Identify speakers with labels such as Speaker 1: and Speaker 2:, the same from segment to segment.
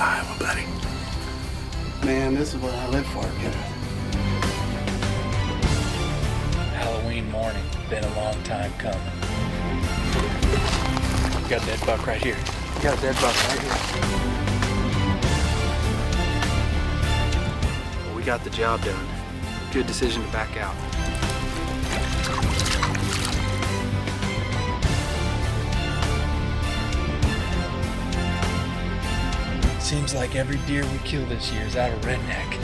Speaker 1: Iowa, buddy.
Speaker 2: Man, this is what I live for, kiddo.
Speaker 3: Halloween morning. Been a long time coming. Got a dead buck right here. Got a dead buck right here.
Speaker 1: Well, we got the job done. Good decision to back out.
Speaker 3: Seems like every deer we kill this year is out of redneck.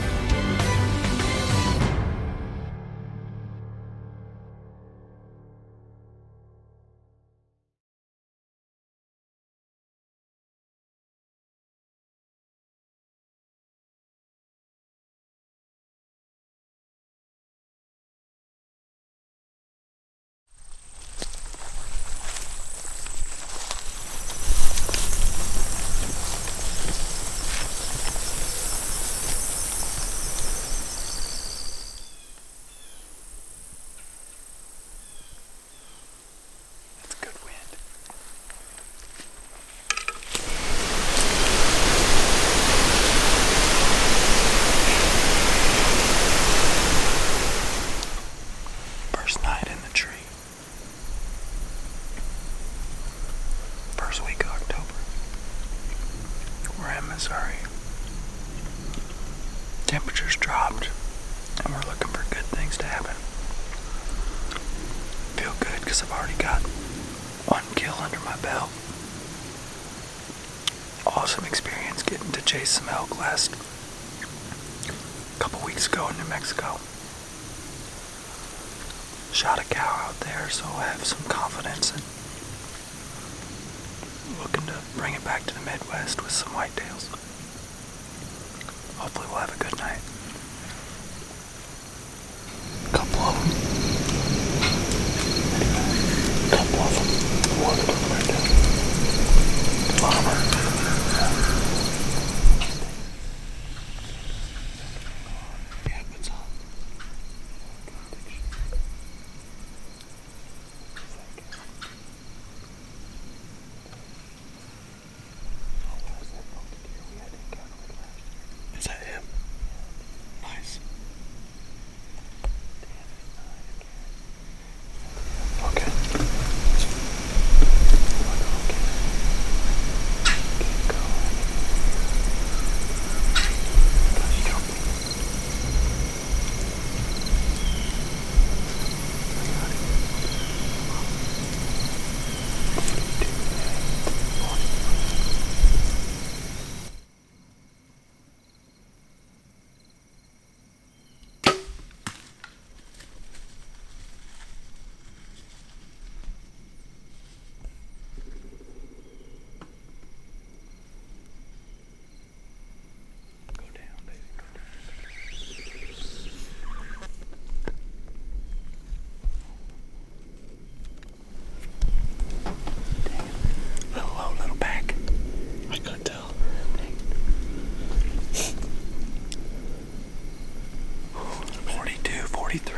Speaker 1: First night in the tree. First week of October. We're in Missouri. Temperatures dropped, and we're looking for good things to happen. Feel good because I've already got one kill under my belt. Awesome experience getting to chase some elk last couple weeks ago in New Mexico. Shot a cow out there, so I have some confidence and looking to bring it back to the Midwest with some whitetails. Hopefully we'll have a good night. Couple of them. One of them right there. Bomber. Yeah, what's up? Is that him? Nice. Okay. Keep going. Let's jump. Go down, baby. Go down. Little low, little back. I couldn't tell. 42, 43.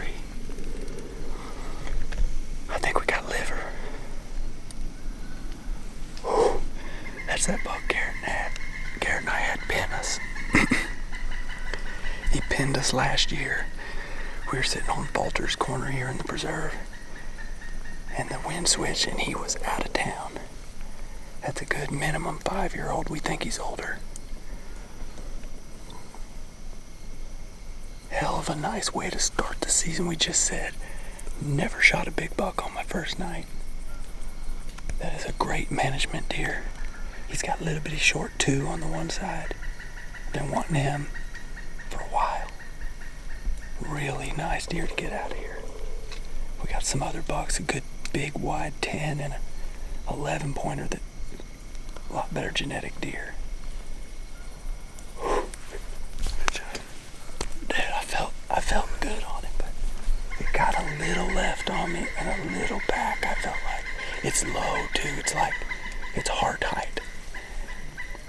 Speaker 1: I think we got liver. That's that buck Garrett and I had pin us. He pinned us last year. We were sitting on Balter's corner here in the preserve, and the wind switched and he was out of town. That's a good minimum 5-year-old. We think he's older. Hell of a nice way to start the season. We just said, never shot a big buck on my first night. That is a great management deer. He's got a little bitty short too on the one side. Been wanting him for a while. Really nice deer to get out of here. We got some other bucks, a good big wide 10 and a 11 pointer that a lot better genetic deer. Good job. Dude, I felt good on it, but it got a little left on me and a little back. I felt like it's low too. It's heart height.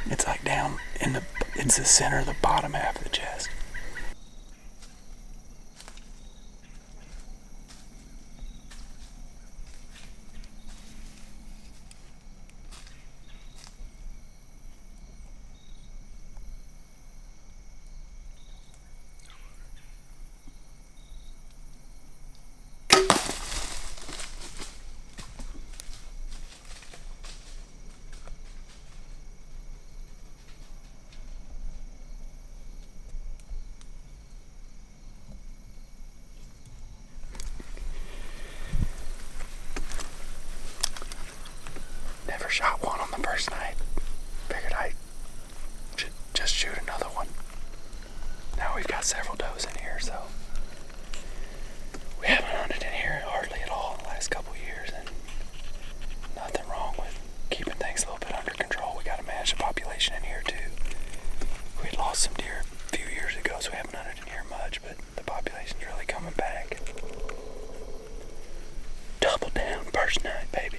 Speaker 1: It's like down in it's the center of the bottom half of the chest. never shot one on the first night. Figured I should just shoot another one. Now we've got several does in here, so we haven't hunted in here hardly at all in the last couple years, and nothing wrong with keeping things a little bit under control. We got to manage the population in here too. We had lost some deer a few years ago, so we haven't hunted in here much, but the population's really coming back. Double down first night, baby.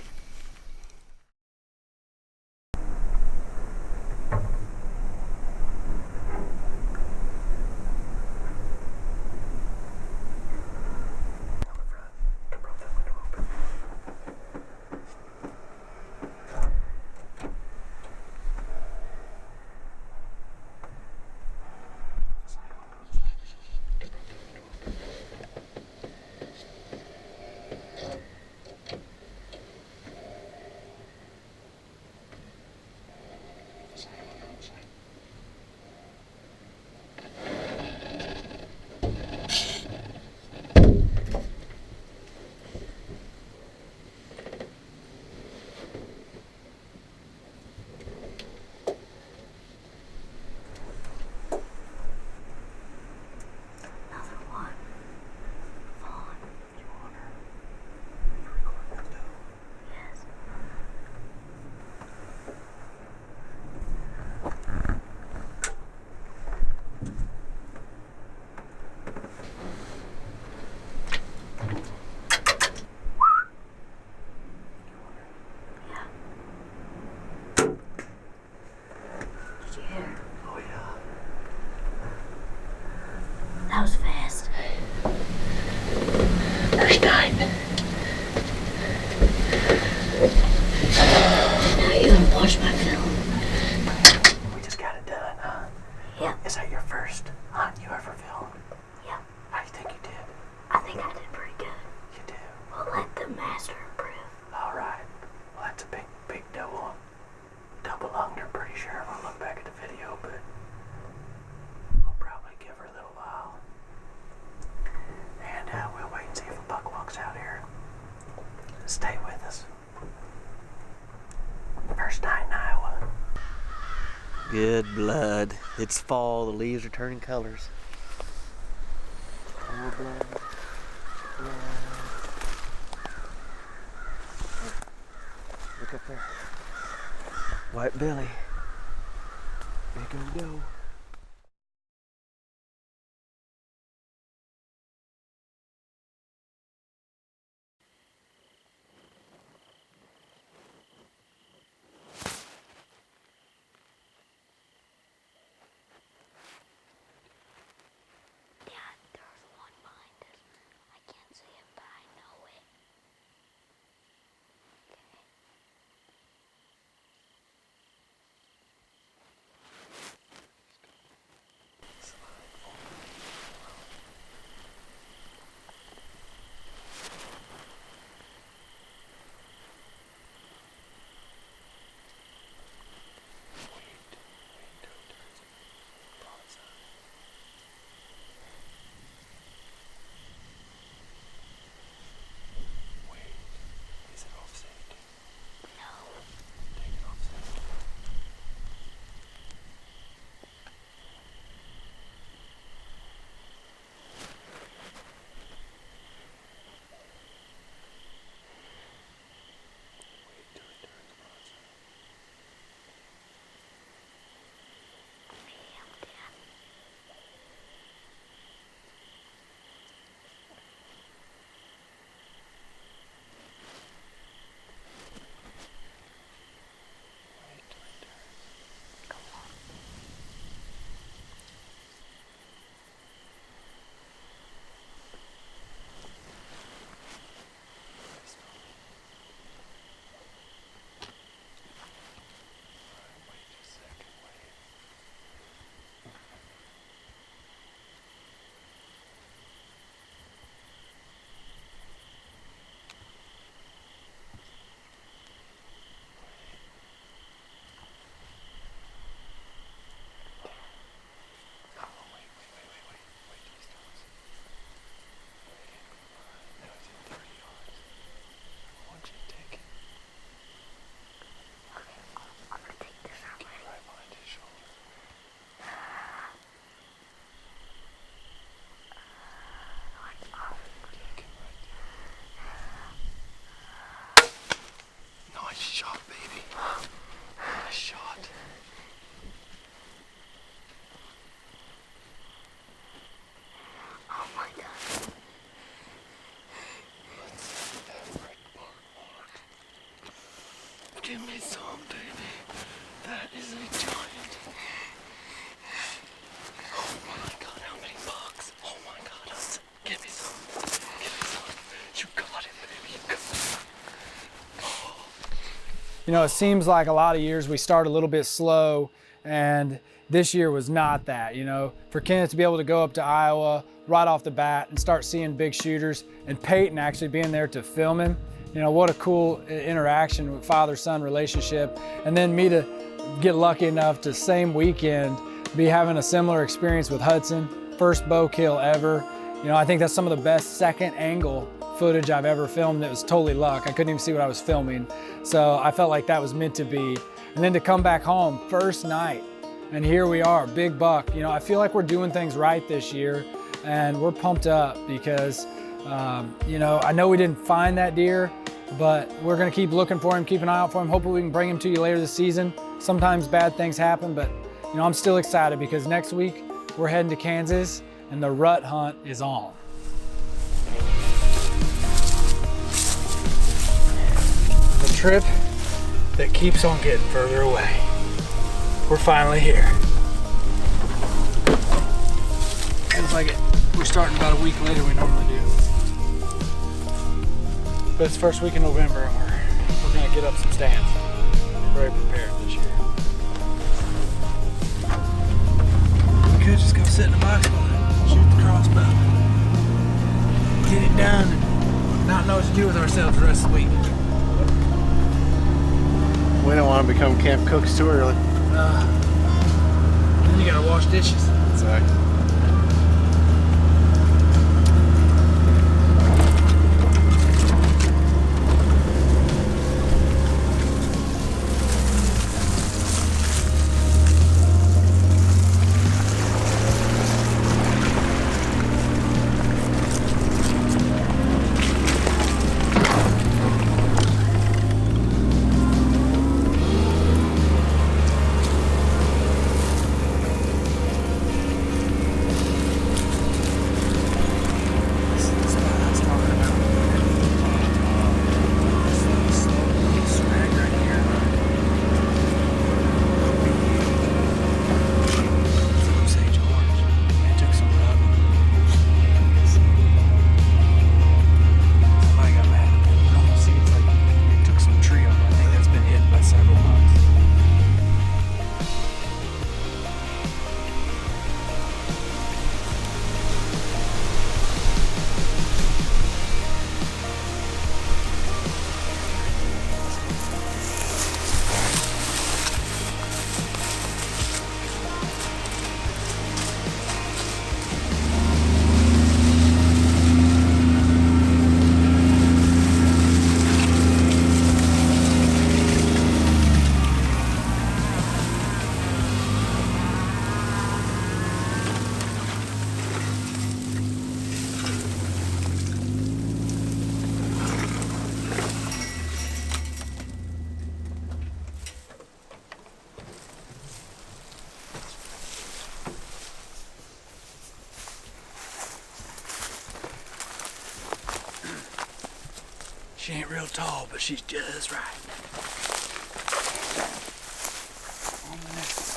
Speaker 4: That was fast.
Speaker 1: First night.
Speaker 4: Now you gonna watch my film?
Speaker 1: We just got it done, huh?
Speaker 4: Yeah.
Speaker 1: Is that your first hunt you ever filmed?
Speaker 4: Yeah.
Speaker 1: How do you think you did?
Speaker 4: I think I did pretty good.
Speaker 1: You do.
Speaker 4: Well, let the master improve.
Speaker 1: All right. Well, that's a big double lung. I'm pretty sure when I look back at the video, but we'll probably give her a little while. And we'll wait and see if a buck walks out here. Stay with us. First night in Iowa.
Speaker 2: Good blood. It's fall. The leaves are turning colors. More blood. Look up there. White belly. Big old doe.
Speaker 4: Dad, there's one behind us. I can't see it, but I know it. Okay.
Speaker 1: Give me some, baby. That is a giant. Oh my God, how many bucks? Oh my God, Hudson. Give me some. Give me some. You got it, baby. You got it. Oh.
Speaker 3: You know, it seems like a lot of years we start a little bit slow, and this year was not that. You know, for Kenneth to be able to go up to Iowa right off the bat and start seeing big shooters, and Peyton actually being there to film him, you know, what a cool interaction with father-son relationship. And then me to get lucky enough to same weekend be having a similar experience with Hudson, first bow kill ever. You know, I think that's some of the best second angle footage I've ever filmed. It was totally luck. I couldn't even see what I was filming. So I felt like that was meant to be. And then to come back home first night, and here we are, big buck. You know, I feel like we're doing things right this year, and we're pumped up because, you know, I know we didn't find that deer, but we're gonna keep looking for him, keep an eye out for him. Hopefully we can bring him to you later this season. Sometimes bad things happen, but you know, I'm still excited because next week we're heading to Kansas and the rut hunt is on.
Speaker 1: The trip that keeps on getting further away. We're finally here. Feels like we're starting about a week later than we normally do. But it's first week in November and we're gonna get up some stands. Very prepared this year. We could just go sit in a box spot, shoot the crossbow, get it done, and not know what to do with ourselves the rest of the week.
Speaker 2: We don't want to become camp cooks too early.
Speaker 1: Then you gotta wash dishes.
Speaker 2: Exactly.
Speaker 1: She ain't real tall, but she's just right. On the next one.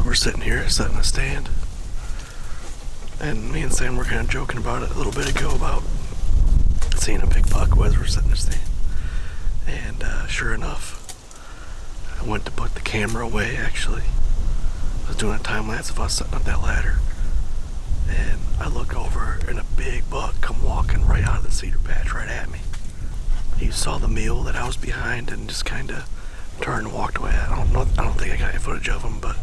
Speaker 1: We're sitting here setting a stand, and me and Sam were kind of joking about it a little bit ago about seeing a big buck as we're setting a stand, and sure enough I went to put the camera away. Actually, I was
Speaker 5: doing a time lapse of us setting up that ladder. And I look over and a big buck come walking right out of the cedar patch right at me. He saw the mule that I was behind and just kind of turned and walked away. I don't think I got any footage of him, but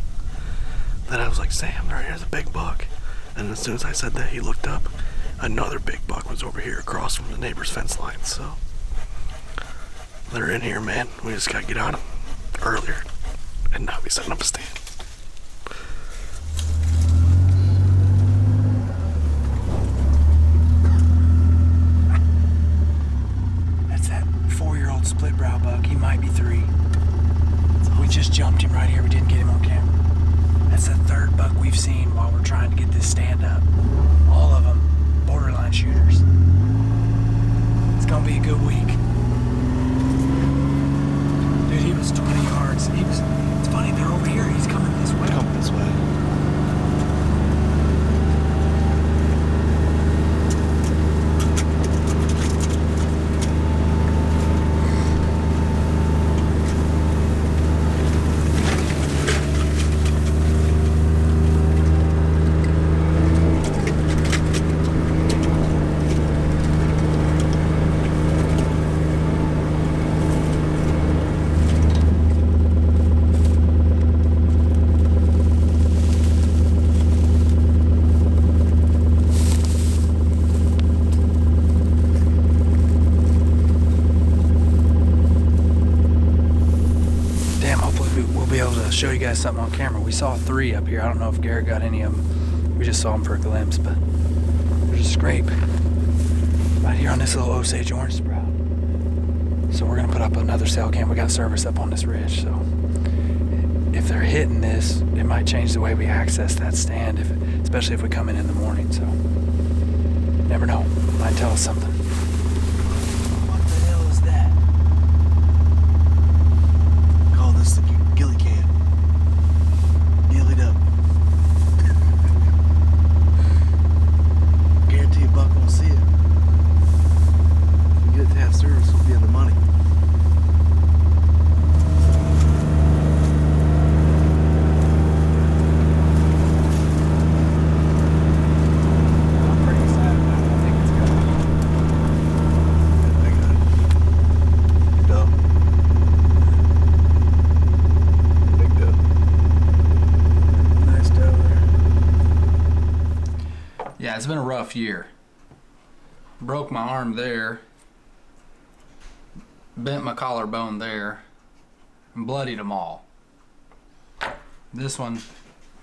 Speaker 5: then I was like, Sam, there's a big buck. And as soon as I said that, he looked up. Another big buck was over here across from the neighbor's fence line. So they're in here, man. We just gotta get on them earlier and not be setting up a stand.
Speaker 1: That's that 4-year-old split brow buck. He might be 3. We just jumped him right here. We didn't get him on camera. That's the 3rd buck we've seen while we're trying to get this stand up. All of them borderline shooters. It's gonna be a good week. Dude, he was 20 yards. It's funny, they're over here. He's coming this way.
Speaker 5: Come this way.
Speaker 1: Show you guys something on camera. We saw 3 up here. I don't know if Garrett got any of them. We just saw them for a glimpse, but there's a scrape right here on this little Osage orange sprout. So we're gonna put up another cell cam. We got service up on this ridge, so if they're hitting this, it might change the way we access that stand, especially if we come in the morning. So never know. Might tell us something. What the hell is that?
Speaker 5: Call this the ghillie can. Gillied up. Guarantee a buck won't see it. We get it to have service, we'll be in the money.
Speaker 3: I'm pretty excited about it. I think it's good.
Speaker 5: I got it. Dub. Big dub.
Speaker 1: Nice doe there. Yeah, it's been a rough year. Broke my arm there. Bent my collarbone there. And bloodied them all. This one,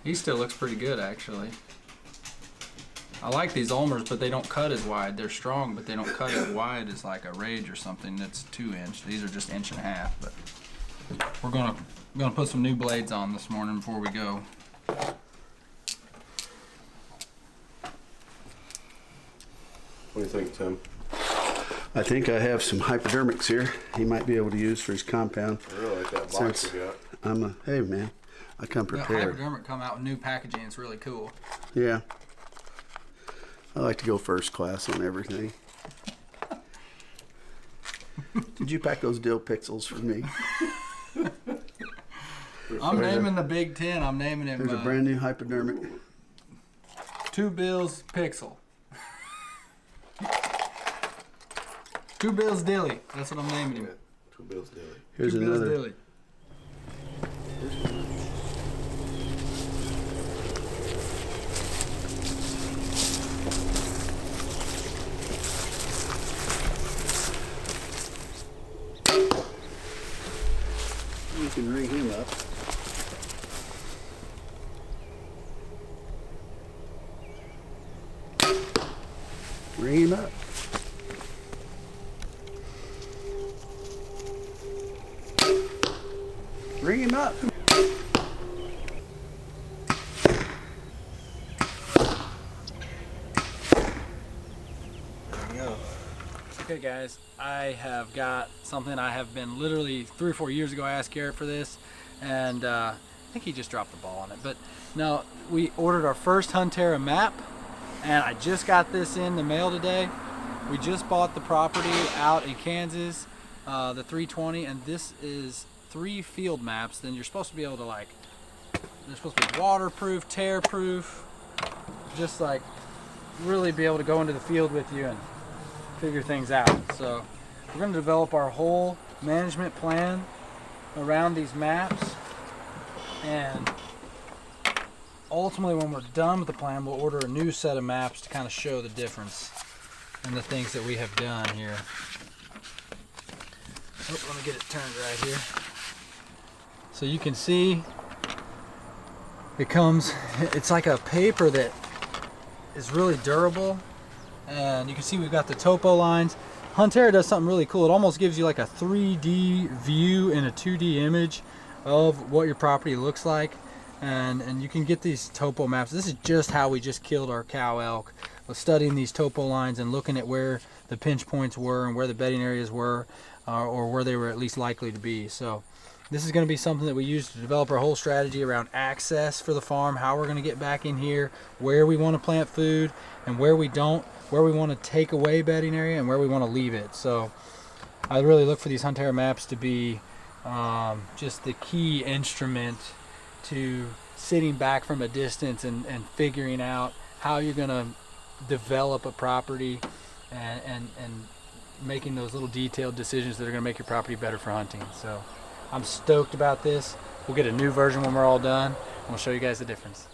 Speaker 1: he still looks pretty good actually. I like these Ulmers, but they don't cut as wide. They're strong, but they don't cut as wide as like a Rage or something that's 2-inch. These are just 1.5 inch, but we're gonna put some new blades on this morning before we go.
Speaker 6: What do you think, Tim?
Speaker 5: I think I have some hypodermics here he might be able to use for his compound.
Speaker 6: I really like that box you got.
Speaker 5: Hey man, I come
Speaker 1: The
Speaker 5: prepared.
Speaker 1: hypodermic come out with new packaging. It's really cool.
Speaker 5: Yeah. I like to go first class on everything. Did you pack those dill pixels for me?
Speaker 1: I'm naming the Big 10. I'm naming him
Speaker 5: There's a brand new hypodermic.
Speaker 1: 2 Bills Pixel. 2 Bills Dilly. That's what I'm naming him.
Speaker 6: 2 Bills daily.
Speaker 5: Here's
Speaker 1: 2 Bills
Speaker 5: another.
Speaker 1: Dilly.
Speaker 5: You can ring him up. Ring him up. Ring him up.
Speaker 1: Okay guys, I have got something I have been literally 3 or 4 years ago. I asked Garrett for this, and I think he just dropped the ball on it. But no, we ordered our first Huntera map, and I just got this in the mail today. We just bought the property out in Kansas, the 320, and this is 3 field maps. Then you're supposed to be able to like
Speaker 3: They're supposed to be waterproof, tear-proof, just like really be able to go into the field with you and figure things out. So we're going to develop our whole management plan around these maps, and ultimately when we're done with the plan, we'll order a new set of maps to kind of show the difference in the things that we have done here. Oh, let me get it turned right here. So you can see it's like a paper that is really durable, and you can see we've got the topo lines. Huntera does something really cool. It almost gives you like a 3D view in a 2D image of what your property looks like, and you can get these topo maps. This is just how we just killed our cow elk, was studying these topo lines and looking at where the pinch points were and where the bedding areas were, or where they were at least likely to be. So this is going to be something that we use to develop our whole strategy around access for the farm, how we're going to get back in here, where we want to plant food and where we don't, where we want to take away bedding area and where we want to leave it. So I really look for these Huntera maps to be just the key instrument to sitting back from a distance and figuring out how you're going to develop a property and making those little detailed decisions that are going to make your property better for hunting. So I'm stoked about this. We'll get a new version when we're all done, and we'll show you guys the difference.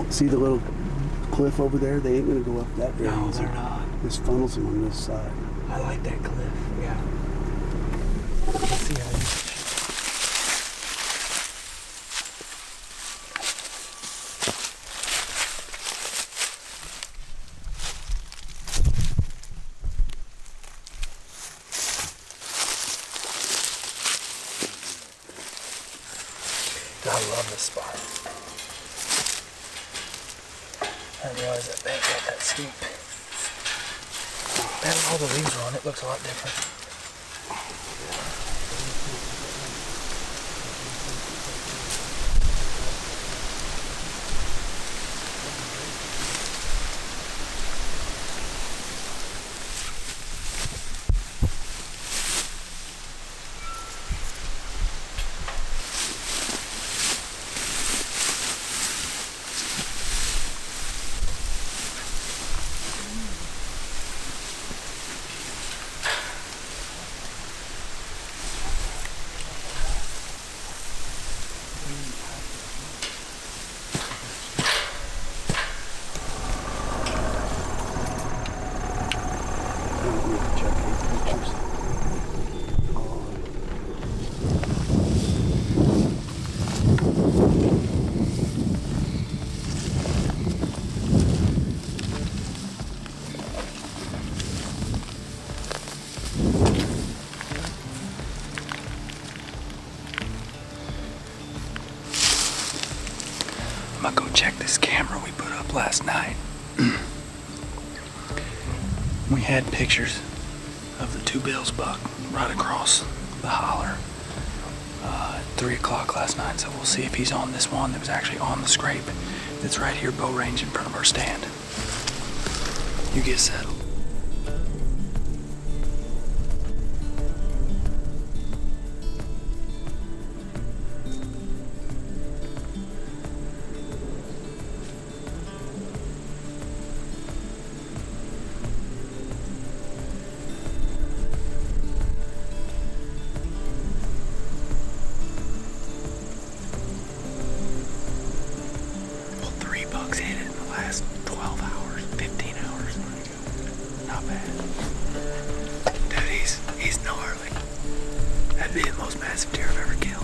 Speaker 7: See the little cliff over there? They ain't gonna go up that very
Speaker 1: No,
Speaker 7: easy.
Speaker 1: they're not.
Speaker 7: This funnels them on this side.
Speaker 1: I like that cliff. Yeah. Let's see how you shoot. I love this spot. I didn't realize that bank got that steep. Now that all the leaves are on it, looks a lot different. I'm gonna go check this camera we put up last night. We had pictures of the two bills buck right across the holler at 3 o'clock last night, so we'll see if he's on this one that was actually on the scrape that's right here bow range in front of our stand. You get settled. be the most massive deer I've ever killed.